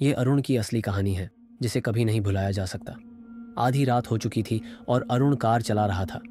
ये अरुण की असली कहानी है, जिसे कभी नहीं भुलाया जा सकता। आधी रात हो चुकी थी और अरुण कार चला रहा था।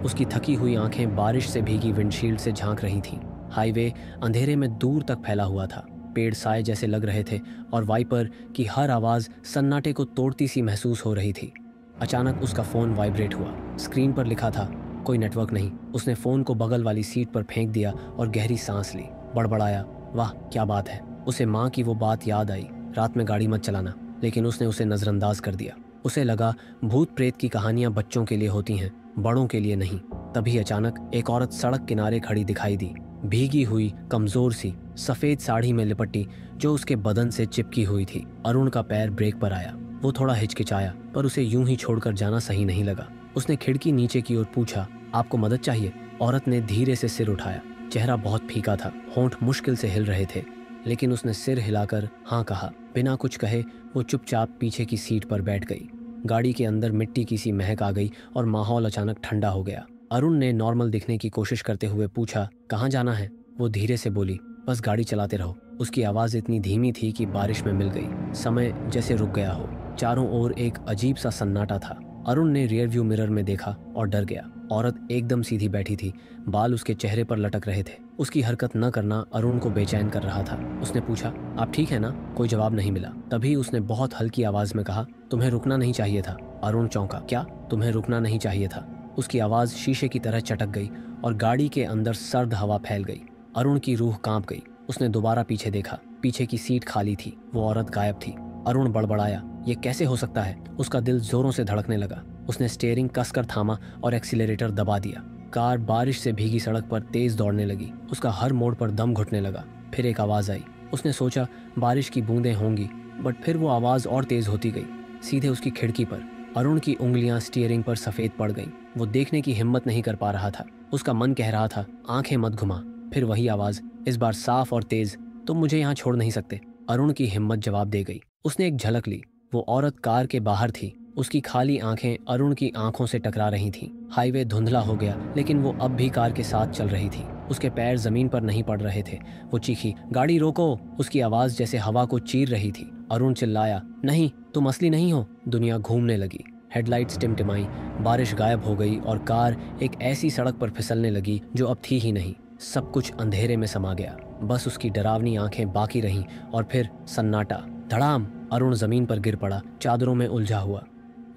उसकी थकी हुई आंखें बारिश से भीगी विंडशील्ड से झांक रही थीं। हाईवे अंधेरे में दूर तक फैला हुआ था। पेड़ साए जैसे लग रहे थे और वाइपर की हर आवाज़ सन्नाटे को तोड़ती सी महसूस हो रही थी। अचानक उसका फ़ोन वाइब्रेट हुआ। स्क्रीन पर लिखा था कोई नेटवर्क नहीं। उसने फ़ोन को बगल वाली सीट पर फेंक दिया और गहरी सांस ली। बड़बड़ाया, वाह क्या बात है। उसे माँ की वो बात याद आई, रात में गाड़ी मत चलाना, लेकिन उसने उसे नज़रअंदाज कर दिया। उसे लगा भूत प्रेत की कहानियां बच्चों के लिए होती हैं, बड़ों के लिए नहीं। तभी अचानक एक औरत सड़क किनारे खड़ी दिखाई दी, भीगी हुई, कमजोर सी, सफेद साड़ी में लिपटी, जो उसके बदन से चिपकी हुई थी। अरुण का पैर ब्रेक पर आया। वो थोड़ा हिचकिचाया, पर उसे यूं ही छोड़कर जाना सही नहीं लगा। उसने खिड़की नीचे की ओर पूछा, आपको मदद चाहिए? औरत ने धीरे से सिर उठाया। चेहरा बहुत फीका था, होंठ मुश्किल से हिल रहे थे, लेकिन उसने सिर हिलाकर हाँ कहा। बिना कुछ कहे वो चुपचाप पीछे की सीट पर बैठ गई। गाड़ी के अंदर मिट्टी की सी महक आ गई और माहौल अचानक ठंडा हो गया। अरुण ने नॉर्मल दिखने की कोशिश करते हुए पूछा, कहाँ जाना है? वो धीरे से बोली, बस गाड़ी चलाते रहो। उसकी आवाज़ इतनी धीमी थी कि बारिश में मिल गई। समय जैसे रुक गया हो। चारों ओर एक अजीब सा सन्नाटा था। अरुण ने रियर व्यू मिरर में देखा और डर गया। औरत एकदम सीधी बैठी थी, बाल उसके चेहरे पर लटक रहे थे। उसकी हरकत न करना अरुण को बेचैन कर रहा था। उसने पूछा, आप ठीक है ना? कोई जवाब नहीं मिला। तभी उसने बहुत हल्की आवाज में कहा, तुम्हें रुकना नहीं चाहिए था। अरुण चौंका, क्या? तुम्हें रुकना नहीं चाहिए था? उसकी आवाज शीशे की तरह चटक गई और गाड़ी के अंदर सर्द हवा फैल गई। अरुण की रूह कांप गई। उसने दोबारा पीछे देखा। पीछे की सीट खाली थी। वो औरत गायब थी। अरुण बड़बड़ाया, ये कैसे हो सकता है? उसका दिल जोरों से धड़कने लगा। उसने स्टीयरिंग कसकर थामा और एक्सीलरेटर दबा दिया। कार बारिश से भीगी सड़क पर तेज दौड़ने लगी। उसका हर मोड़ पर दम घुटने लगा। फिर एक आवाज़ आई। उसने सोचा बारिश की बूंदें होंगी, बट फिर वो आवाज़ और तेज होती गई, सीधे उसकी खिड़की पर। अरुण की उंगलियां स्टीयरिंग पर सफ़ेद पड़ गईं। वो देखने की हिम्मत नहीं कर पा रहा था। उसका मन कह रहा था, आंखें मत घुमा। फिर वही आवाज़, इस बार साफ और तेज, तुम मुझे यहाँ छोड़ नहीं सकते। अरुण की हिम्मत जवाब दे गई। उसने एक झलक ली। वो औरत कार के बाहर थी। उसकी खाली आंखें अरुण की आंखों से टकरा रही थीं। हाईवे धुंधला हो गया, लेकिन वो अब भी कार के साथ चल रही थी। उसके पैर जमीन पर नहीं पड़ रहे थे। वो चीखी, गाड़ी रोको। उसकी आवाज जैसे हवा को चीर रही थी। अरुण चिल्लाया, नहीं, तुम असली नहीं हो। दुनिया घूमने लगी। हेडलाइट्स टिमटिमाई, बारिश गायब हो गई और कार एक ऐसी सड़क पर फिसलने लगी जो अब थी ही नहीं। सब कुछ अंधेरे में समा गया। बस उसकी डरावनी आंखें बाकी रहीं और फिर सन्नाटा। धड़ाम। अरुण जमीन पर गिर पड़ा, चादरों में उलझा हुआ।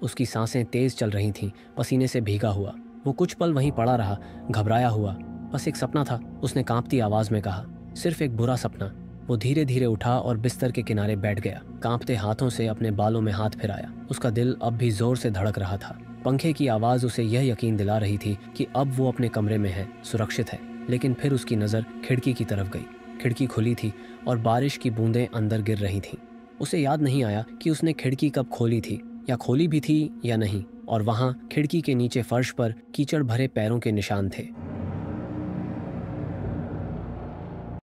उसकी सांसें तेज चल रही थीं, पसीने से भीगा हुआ। वो कुछ पल वहीं पड़ा रहा, घबराया हुआ। बस एक सपना था, उसने कांपती आवाज में कहा, सिर्फ एक बुरा सपना। वो धीरे धीरे उठा और बिस्तर के किनारे बैठ गया। कांपते हाथों से अपने बालों में हाथ फिराया। उसका दिल अब भी जोर से धड़क रहा था। पंखे की आवाज उसे यह यकीन दिला रही थी कि अब वो अपने कमरे में है, सुरक्षित है। लेकिन फिर उसकी नज़र खिड़की की तरफ गई। खिड़की खुली थी और बारिश की बूंदें अंदर गिर रही थीं। उसे याद नहीं आया कि उसने खिड़की कब खोली थी, या खोली भी थी या नहीं। और वहां खिड़की के नीचे फर्श पर कीचड़ भरे पैरों के निशान थे।